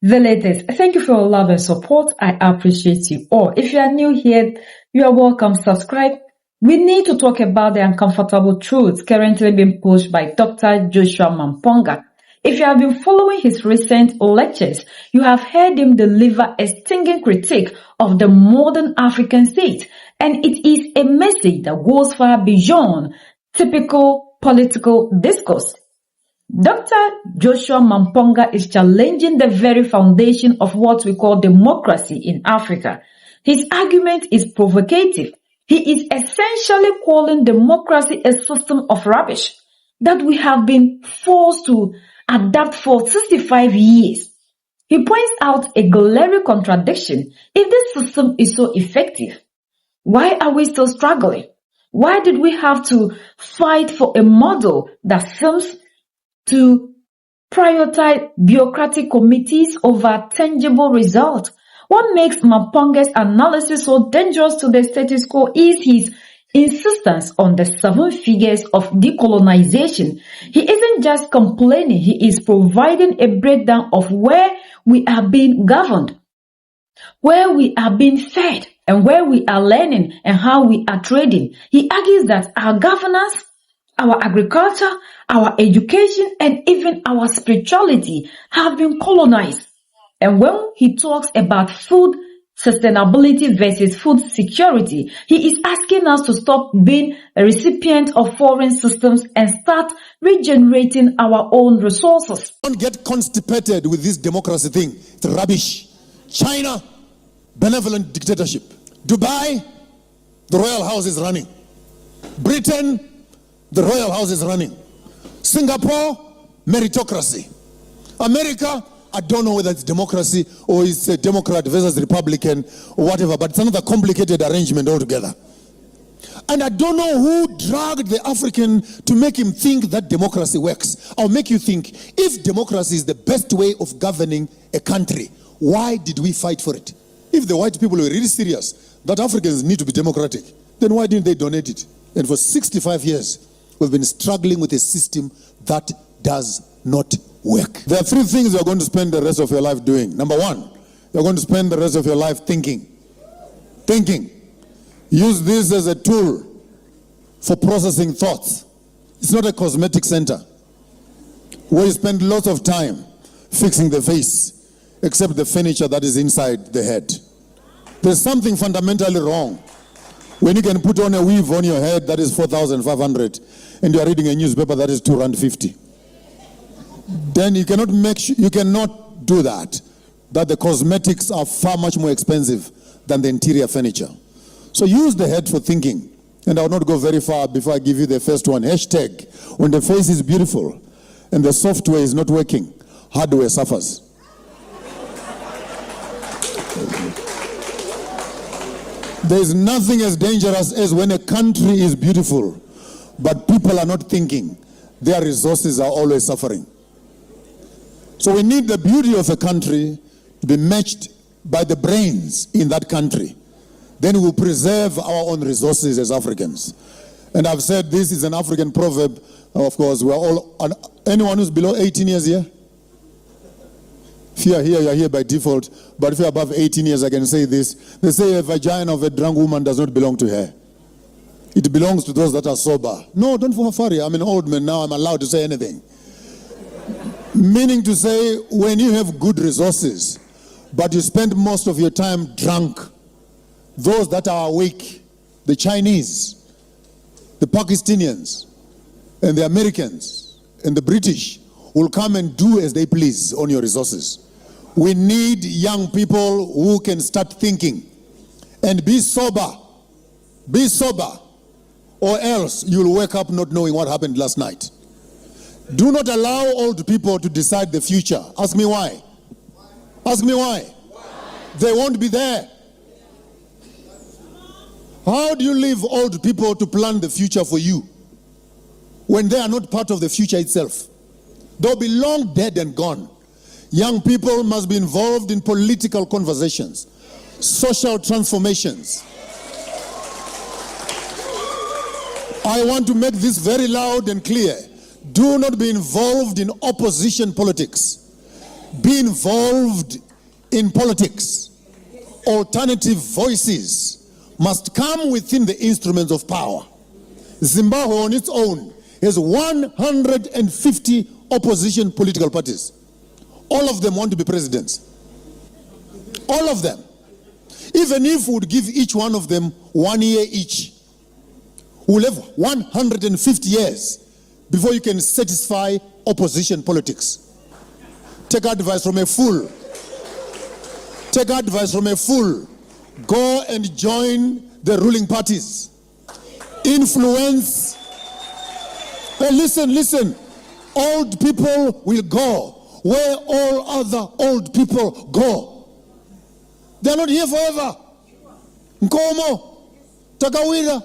The latest. Thank you for your love and support. I appreciate you all. If you are new here, you are welcome. Subscribe. We need to talk about the uncomfortable truths currently being pushed by Dr. Joshua Maponga. If you have been following his recent lectures, you have heard him deliver a stinging critique of the modern African state, and it is a message that goes far beyond typical political discourse. Dr. Joshua Maponga is challenging the very foundation of what we call democracy in Africa. His argument is provocative. He is essentially calling democracy a system of rubbish that we have been forced to adapt for 65 years. He points out a glaring contradiction. If this system is so effective, why are we still struggling? Why did we have to fight for a model that seems to prioritize bureaucratic committees over tangible results? What makes Maponga's analysis so dangerous to the status quo is his insistence on the 7 figures of decolonization. He isn't just complaining, he is providing a breakdown of where we are being governed, where we are being fed, and where we are learning and how we are trading. He argues that our governance, our agriculture, our education, and even our spirituality have been colonized. And when he talks about food sustainability versus food security, he is asking us to stop being a recipient of foreign systems and start regenerating our own resources. Don't get constipated with this democracy thing. It's rubbish. China, benevolent dictatorship. Dubai, the royal house is running. Britain, the royal house is running. Singapore, meritocracy. America, I don't know whether it's democracy or it's a Democrat versus Republican or whatever, but it's another complicated arrangement altogether. And I don't know who dragged the African to make him think that democracy works. I'll make you think, if democracy is the best way of governing a country, why did we fight for it? If the white people were really serious that Africans need to be democratic, then why didn't they donate it? And for 65 years, we've been struggling with a system that does not work. There are 3 things you're going to spend the rest of your life doing. Number 1, you're going to spend the rest of your life thinking. Thinking. Use this as a tool for processing thoughts. It's not a cosmetic center where you spend lots of time fixing the face, except the furniture that is inside the head. There's something fundamentally wrong when you can put on a weave on your head that is 4,500 and you are reading a newspaper that is 250. Then you cannot do that. That the cosmetics are far much more expensive than the interior furniture. So use the head for thinking. And I will not go very far before I give you the first one. Hashtag, when the face is beautiful and the software is not working, hardware suffers. There is nothing as dangerous as when a country is beautiful, but people are not thinking. Their resources are always suffering. So we need the beauty of a country to be matched by the brains in that country. Then we will preserve our own resources as Africans. And I've said this is an African proverb. Of course, we're all, anyone who's below 18 years here? If you are here, you're here by default. But if you're above 18 years, I can say this. They say a vagina of a drunk woman does not belong to her. It belongs to those that are sober. No, don't worry. I'm an old man now. I'm allowed to say anything. Meaning to say, when you have good resources, but you spend most of your time drunk, those that are awake, the Chinese, the Pakistanians, and the Americans, and the British, will come and do as they please on your resources. We need young people who can start thinking and be sober. Be sober, or else you'll wake up not knowing what happened last night. Do not allow old people to decide the future. Ask me why. Ask me why. They won't be there. How do you leave old people to plan the future for you when they are not part of the future itself? They'll be long dead and gone. Young people must be involved in political conversations, social transformations. I want to make this very loud and clear. Do not be involved in opposition politics. be involved in politics. Alternative voices must come within the instruments of power. Zimbabwe on its own has 150 opposition political parties. All of them want to be presidents. All of them. Even if we would give each one of them 1 year each, we'll have 150 years before you can satisfy opposition politics. Take advice from a fool. Take advice from a fool. Go and join the ruling parties. Influence. Hey, listen. Old people will go where all other old people go. They are not here forever. Nkomo, Takawira,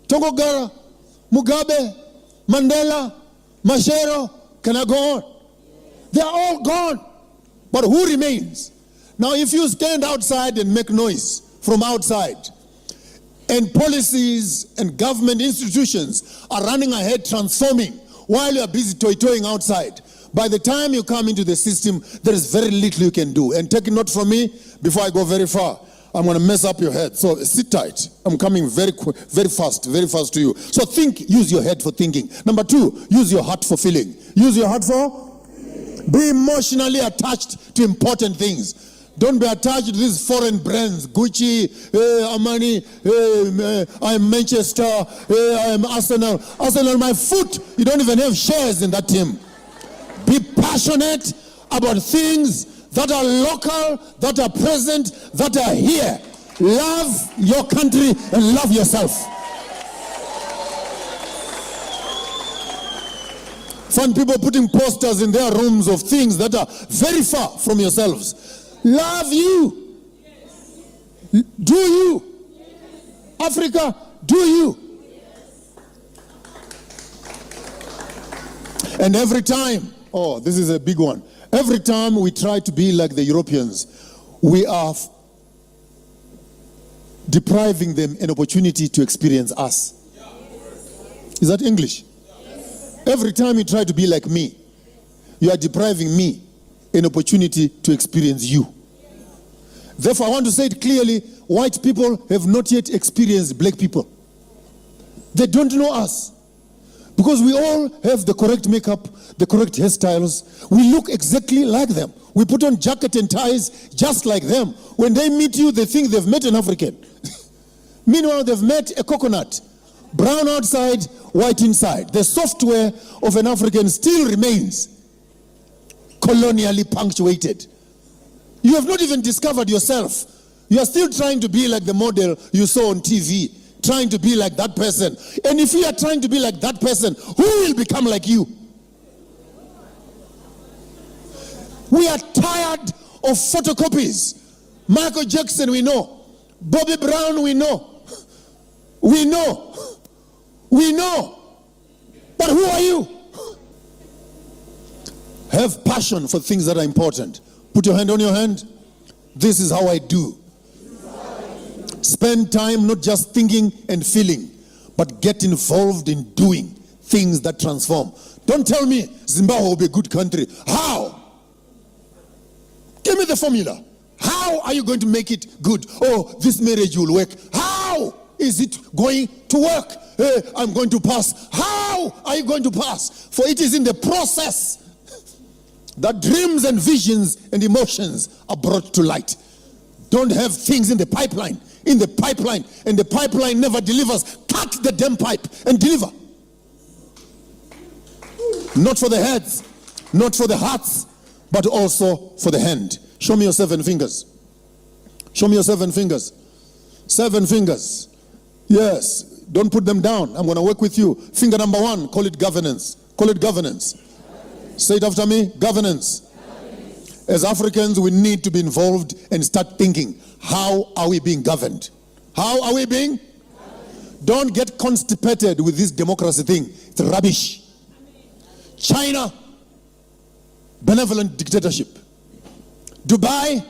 Tongogara, Mugabe, Mandela, Machero, can I go on? They are all gone. But who remains? Now, if you stand outside and make noise from outside, and policies and government institutions are running ahead, transforming, while you are busy toy-toying outside, by the time you come into the system, there is very little you can do. And take a note from me before I go very far. I'm going to mess up your head. So sit tight. I'm coming very fast to you. So think, use your head for thinking. Number 2, use your heart for feeling. Use your heart for? Be emotionally attached to important things. Don't be attached to these foreign brands. Gucci, Armani, I'm Manchester, I'm Arsenal. Arsenal, my foot. You don't even have shares in that team. Be passionate about things that are local, that are present, that are here. Love your country and love yourself. Find people putting posters in their rooms of things that are very far from yourselves. Love you. Do you. Africa, do you. And every time, oh, this is a big one. Every time we try to be like the Europeans, we are depriving them an opportunity to experience us. Is that English? Every time you try to be like me, you are depriving me an opportunity to experience you. Therefore, I want to say it clearly, white people have not yet experienced black people. They don't know us. Because we all have the correct makeup, the correct hairstyles. We look exactly like them. We put on jacket and ties just like them. When they meet you, they think they've met an African. Meanwhile, they've met a coconut. Brown outside, white inside. The software of an African still remains colonially punctuated. You have not even discovered yourself. You are still trying to be like the model you saw on TV. Trying to be like that person. And if you are trying to be like that person, who will become like you? We are tired of photocopies. Michael Jackson, we know. Bobby Brown, we know. We know. But who are you? Have passion for things that are important. Put your hand on your hand. This is how I do. Spend time not just thinking and feeling, but get involved in doing things that transform. Don't tell me Zimbabwe will be a good country. How? Give me the formula. How are you going to make it good? Oh, this marriage will work. How is it going to work? Hey, I'm going to pass. How are you going to pass? For it is in the process that dreams and visions and emotions are brought to light. Don't have things in the pipeline. And the pipeline never delivers. Cut the damn pipe and deliver. Not for the heads, not for the hearts, but also for the hand. Show me your 7 fingers. Show me your 7 fingers. 7 fingers. Yes. Don't put them down. I'm going to work with you. Finger number 1, call it governance. Call it governance. Say it after me. Governance. As Africans, we need to be involved and start thinking, how are we being governed? How are we being? Don't get constipated with this democracy thing. It's rubbish. China, benevolent dictatorship. Dubai,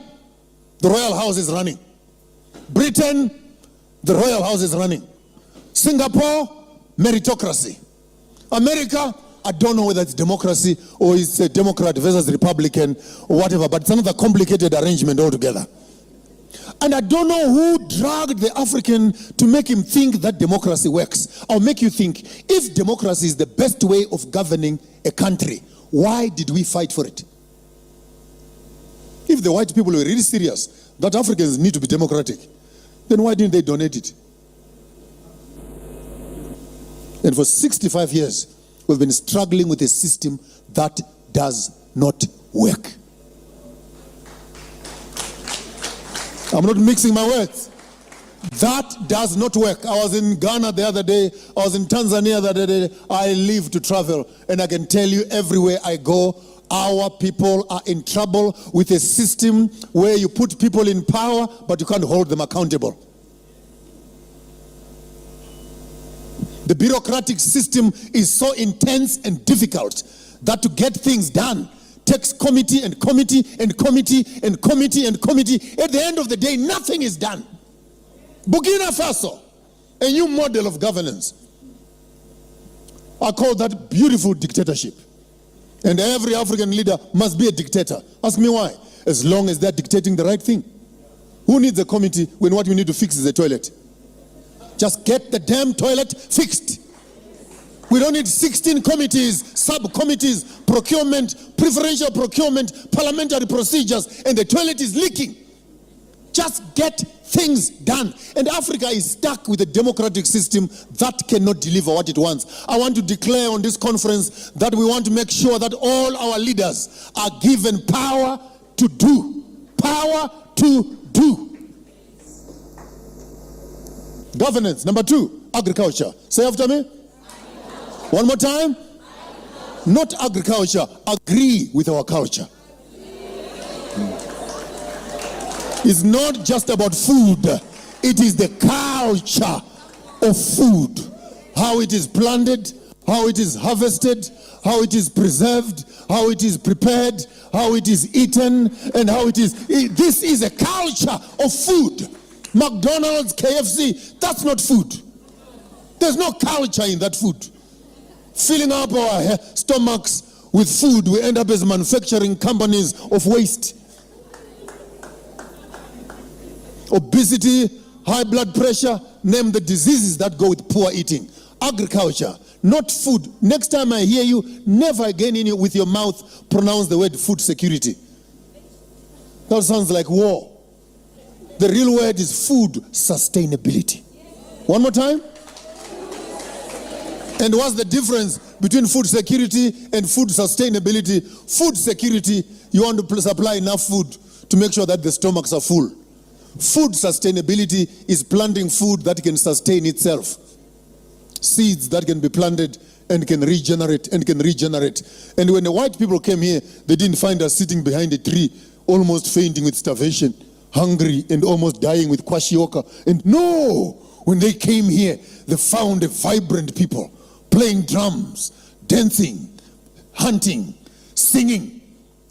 the royal house is running. Britain, the royal house is running. Singapore, meritocracy. America, I don't know whether it's democracy or it's a Democrat versus Republican or whatever, but it's another complicated arrangement altogether. And I don't know who dragged the African to make him think that democracy works. I'll make you think, if democracy is the best way of governing a country, why did we fight for it? If the white people were really serious that Africans need to be democratic, then why didn't they donate it? And for 65 years, we've been struggling with a system that does not work. I'm not mixing my words. That does not work. I was in Ghana the other day. I was in Tanzania the other day. I live to travel. And I can tell you, everywhere I go, our people are in trouble with a system where you put people in power, but you can't hold them accountable. The bureaucratic system is so intense and difficult that to get things done takes committee and committee and committee and committee and committee. At the end of the day, nothing is done. Burkina Faso, a new model of governance. I call that beautiful dictatorship. And every African leader must be a dictator. Ask me why. As long as they're dictating the right thing. Who needs a committee when what you need to fix is a toilet? Just get the damn toilet fixed. We don't need 16 committees, subcommittees, procurement, preferential procurement, parliamentary procedures, and the toilet is leaking. Just get things done. And Africa is stuck with a democratic system that cannot deliver what it wants. I want to declare on this conference that we want to make sure that all our leaders are given power to do. Power to do. Governance. Number 2, agriculture. Say after me. One more time. Not agriculture. Agree with our culture. It's not just about food. It is the culture of food. How it is planted, how it is harvested, how it is preserved, how it is prepared, how it is eaten, and how it is. This is a culture of food. McDonald's, KFC, that's not food. There's no culture in that food. Filling up our stomachs with food, we end up as manufacturing companies of waste. Obesity, high blood pressure, name the diseases that go with poor eating. Agriculture, not food. Next time I hear you, never again with your mouth pronounce the word food security. That sounds like war. The real word is food sustainability. One more time. And what's the difference between food security and food sustainability? Food security, you want to supply enough food to make sure that the stomachs are full. Food sustainability is planting food that can sustain itself. Seeds that can be planted and can regenerate and can regenerate. And when the white people came here, they didn't find us sitting behind a tree, almost fainting with starvation, hungry and almost dying with kwashiorkor. And no, when they came here, they found a vibrant people, playing drums, dancing, hunting, singing,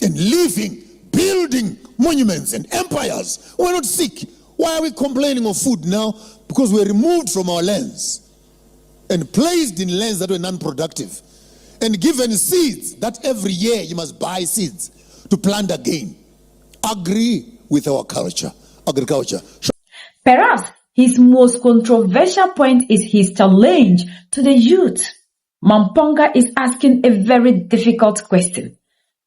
and living, building monuments and empires. We're not sick. Why are we complaining of food now? Because we're removed from our lands and placed in lands that were non-productive and given seeds that every year you must buy seeds to plant again. Agree with our culture, agriculture. Perhaps his most controversial point is his challenge to the youth. Maponga is asking a very difficult question.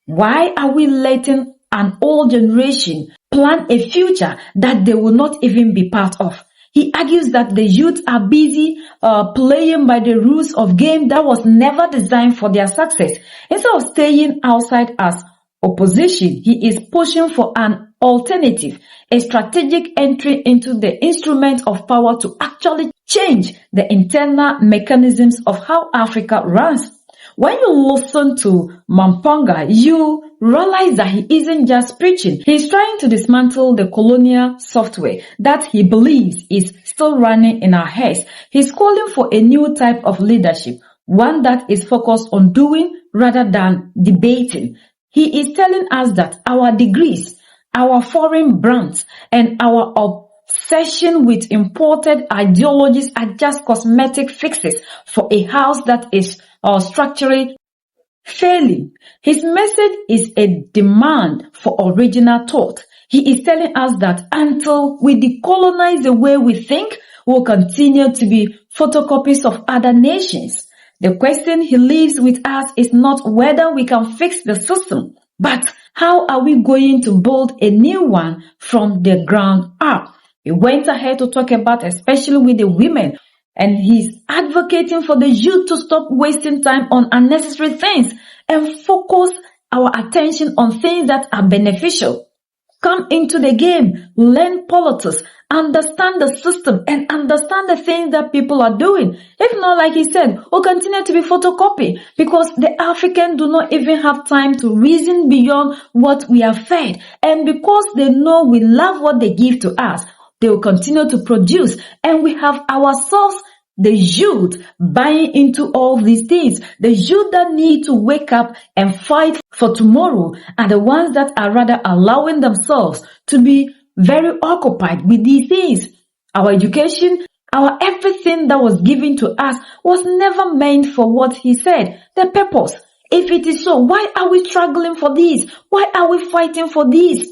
Why are we letting an old generation plan a future that they will not even be part of? He argues that the youth are busy playing by the rules of game that was never designed for their success. Instead of staying outside as opposition, he is pushing for an alternative, a strategic entry into the instrument of power to actually change the internal mechanisms of how Africa runs. When you listen to Maponga, you realize that he isn't just preaching. He's trying to dismantle the colonial software that he believes is still running in our heads. He's calling for a new type of leadership, one that is focused on doing rather than debating. He is telling us that our degrees, our foreign brands, and our obsession with imported ideologies are just cosmetic fixes for a house that is structurally failing. His message is a demand for original thought. He is telling us that until we decolonize the way we think, we'll continue to be photocopies of other nations. The question he leaves with us is not whether we can fix the system, but how are we going to build a new one from the ground up? He went ahead to talk about especially with the women, and he's advocating for the youth to stop wasting time on unnecessary things and focus our attention on things that are beneficial. Come into the game, learn politics, understand the system, and understand the things that people are doing. If not, like he said, we'll continue to be photocopy because the Africans do not even have time to reason beyond what we are fed. And because they know we love what they give to us, they will continue to produce. And we have ourselves, the youth, buying into all these things. The youth that need to wake up and fight for tomorrow are the ones that are rather allowing themselves to be very occupied with these things. Our education, our everything that was given to us was never meant for what he said, the purpose. If it is so, why are we struggling for this? Why are we fighting for this?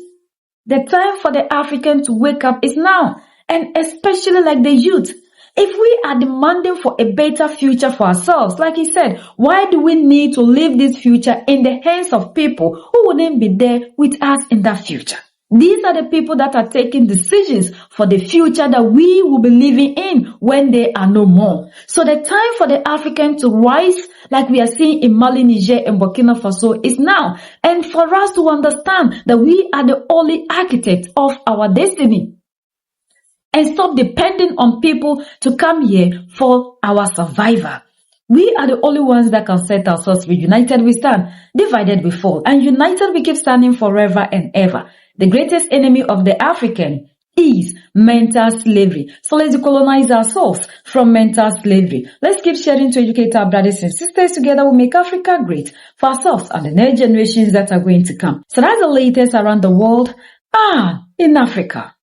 The time for the African to wake up is now, and especially like the youth. If we are demanding for a better future for ourselves, like he said, why do we need to leave this future in the hands of people who wouldn't be there with us in that future? These are the people that are taking decisions for the future that we will be living in when they are no more. So the time for the African to rise, like we are seeing in Mali, Niger, and Burkina Faso, is now. And for us to understand that we are the only architect of our destiny. And stop depending on people to come here for our survival. We are the only ones that can set ourselves free. United we stand, divided we fall. And united we keep standing forever and ever. The greatest enemy of the African is mental slavery. So let's decolonize ourselves from mental slavery. Let's keep sharing to educate our brothers and sisters. Together we'll make Africa great for ourselves and the next generations that are going to come. So that's the latest around the world in Africa.